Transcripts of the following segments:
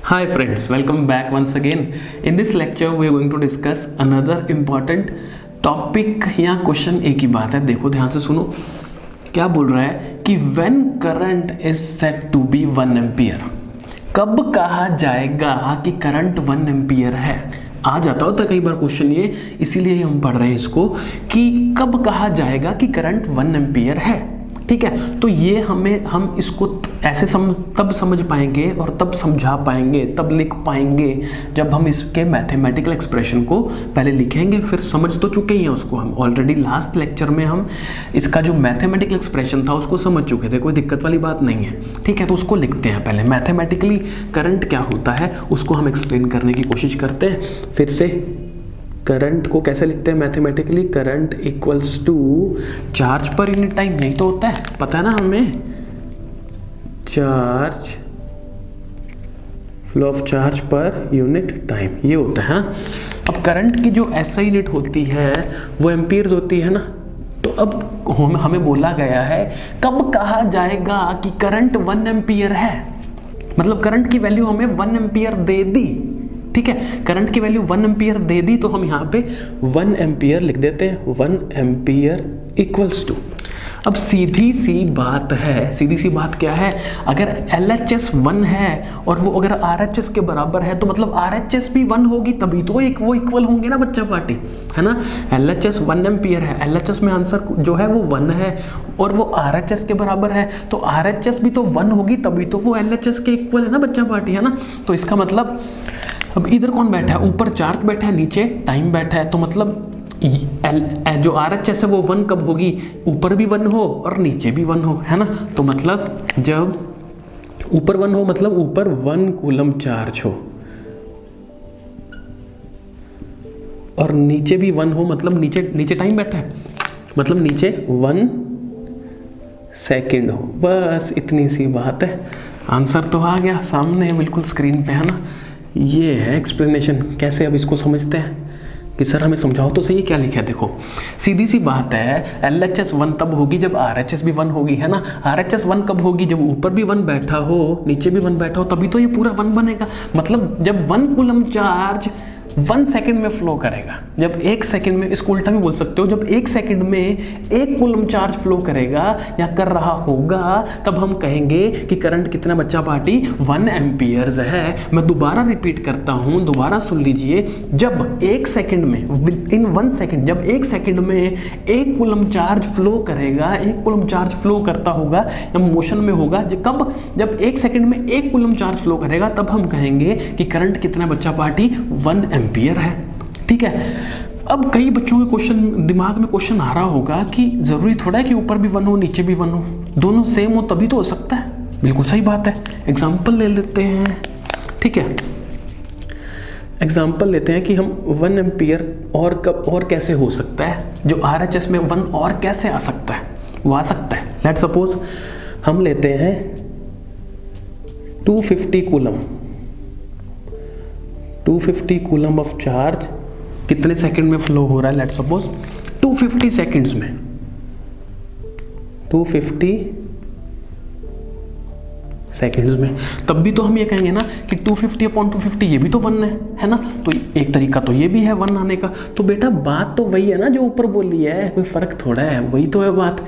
Hi friends, welcome back once again. In this lecture we are going to discuss another important topic या question. एक ही बात है, देखो ध्यान से सुनो। क्या बोल रहा है कि when current is said to be 1 ampere, कब कहा जाएगा कि करंट 1 एम्पियर है। आ जाता होता कई बार क्वेश्चन ये, इसीलिए हम पढ़ रहे हैं इसको कि कब कहा जाएगा कि करंट 1 एम्पियर है। ठीक है, तो ये हम इसको ऐसे तब समझ पाएंगे और तब समझा पाएंगे, तब लिख पाएंगे जब हम इसके मैथमेटिकल एक्सप्रेशन को पहले लिखेंगे। फिर समझ तो चुके ही हैं उसको, हम ऑलरेडी लास्ट लेक्चर में हम इसका जो मैथमेटिकल एक्सप्रेशन था उसको समझ चुके थे, कोई दिक्कत वाली बात नहीं है। ठीक है, तो उसको लिखते हैं पहले। मैथमेटिकली करंट क्या होता है उसको हम एक्सप्लेन करने की कोशिश करते हैं। फिर से करंट को कैसे लिखते हैं mathematically? Current equals to charge per unit time, नहीं तो होता है, पता है ना हमें, charge, flow of charge per unit time, ये होता है। अब करंट की जो ऐसा यूनिट होती है वो एम्पियर्स होती है ना। तो अब हमें बोला गया है कब कहा जाएगा कि करंट 1 एम्पियर है, मतलब करंट की वैल्यू हमें 1 एम्पियर दे दी। ठीक है, करंट की वैल्यू 1 एम्पियर दे दी तो हम यहाँ पे 1 एम्पियर लिख देते हैं। 1 एम्पियर इक्वल्स टू, अब सीधी सी बात है, सीधी सी बात क्या है, अगर LHS 1 है और वो अगर RHS के बराबर है तो मतलब RHS भी 1 होगी, तभी तो वो इक्वल होंगे ना बच्चा पार्टी, है ना। LHS 1 एम्पियर है, LHS में आंसर जो है वो 1 है और वो RHS के बराबर है, तो RHS भी तो 1 होगी, तभी तो वो LHS के इक्वल है ना बच्चा पार्टी, है ना। तो इसका मतलब अब इधर कौन बैठा है, ऊपर चार्ज बैठा है, नीचे टाइम बैठा है, तो मतलब जो RHS है वो 1 कब होगी, ऊपर भी 1 हो और नीचे भी 1 हो, है ना। तो मतलब जब ऊपर 1 हो मतलब ऊपर 1 कूलम चार्ज हो और नीचे भी 1 हो मतलब नीचे टाइम बैठा है, मतलब नीचे 1 सेकेंड हो। बस इतनी सी बात है, आंसर तो आ गया सामने बिल्कुल स्क्रीन पे, है ना। ये है एक्सप्लेनेशन। कैसे अब इसको समझते हैं कि सर हमें समझाओ तो सही क्या लिखा है। देखो सीधी सी बात है, LHS 1 तब होगी जब RHS भी 1 होगी, है ना। RHS 1 कब होगी, जब ऊपर भी 1 बैठा हो नीचे भी 1 बैठा हो, तभी तो ये पूरा 1 बनेगा। मतलब जब 1 कूलम चार्ज 1 सेकेंड में फ्लो करेगा, जब 1 सेकेंड में, इसको उल्टा भी बोल सकते हो, जब 1 सेकेंड में 1 कूलम चार्ज फ्लो करेगा या कर रहा होगा, तब हम कहेंगे कि करंट कितना बच्चा पार्टी 1 एम्पियर्स है। मैं दोबारा रिपीट करता हूं, दोबारा सुन लीजिए। जब 1 सेकेंड में, इन 1 सेकेंड, जब 1 सेकेंड में 1 कूलम चार्ज फ्लो करेगा, 1 कूलम चार्ज फ्लो करता होगा या मोशन में होगा, कब, जब 1 सेकेंड में 1 कूलम चार्ज फ्लो करेगा, तब हम कहेंगे कि करंट कितना बच्चा पार्टी 1 एम्पियर है। ठीक है, अब कई बच्चों के क्वेश्चन दिमाग में क्वेश्चन आ रहा होगा कि जरूरी थोड़ा है कि ऊपर भी 1 हो नीचे भी 1 हो, दोनों सेम हो तभी तो हो सकता है। बिल्कुल सही बात है। एग्जांपल ले लेते हैं। ठीक है, एग्जांपल लेते हैं कि हम 1 एम्पियर और कब और कैसे हो सकता है, जो RHS में 1 और कैसे आ सकता है, वो आ सकता है। लेट सपोज हम लेते हैं 250 कूलम, 250 कूलम ऑफ चार्ज कितने सेकंड में फ्लो हो रहा है, लेट सपोज 250 सेकंड्स में, 250 सेकंड्स में। तब भी तो हम ये कहेंगे ना कि 250 अपॉन 250 ये भी तो 1 है ना। तो एक तरीका तो ये भी है 1 आने का। तो बेटा बात तो वही है ना जो ऊपर बोली है, कोई फर्क थोड़ा है, वही तो है बात।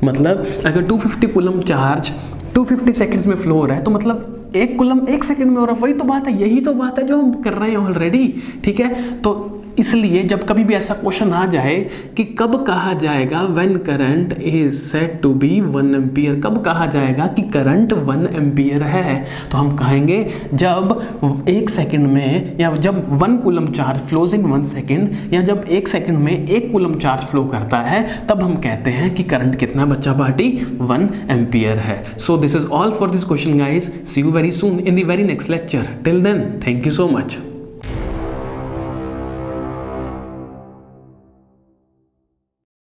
मतलब अगर 250 कूलम चार्ज 250 सेकंड्स में फ्लो हो रहा है तो मतलब 1 कूलम 1 सेकंड में हो रहा है, वही तो बात है, यही तो बात है जो हम कर रहे हैं ऑलरेडी। ठीक है, तो इसलिए जब कभी भी ऐसा क्वेश्चन आ जाए कि कब कहा जाएगा when current is said to be 1 ampere, कब कहा जाएगा कि करंट 1 एम्पियर है, तो हम कहेंगे जब 1 सेकंड में, या जब 1 coulomb charge flows in 1 second, या जब 1 सेकंड में 1 कूलम चार्ज फ्लो करता है, तब हम कहते हैं कि करंट कितना बच्चा पार्टी 1 एम्पियर है। So this is all for this question guys. See you very soon in the very next lecture. Till then, thank you so much.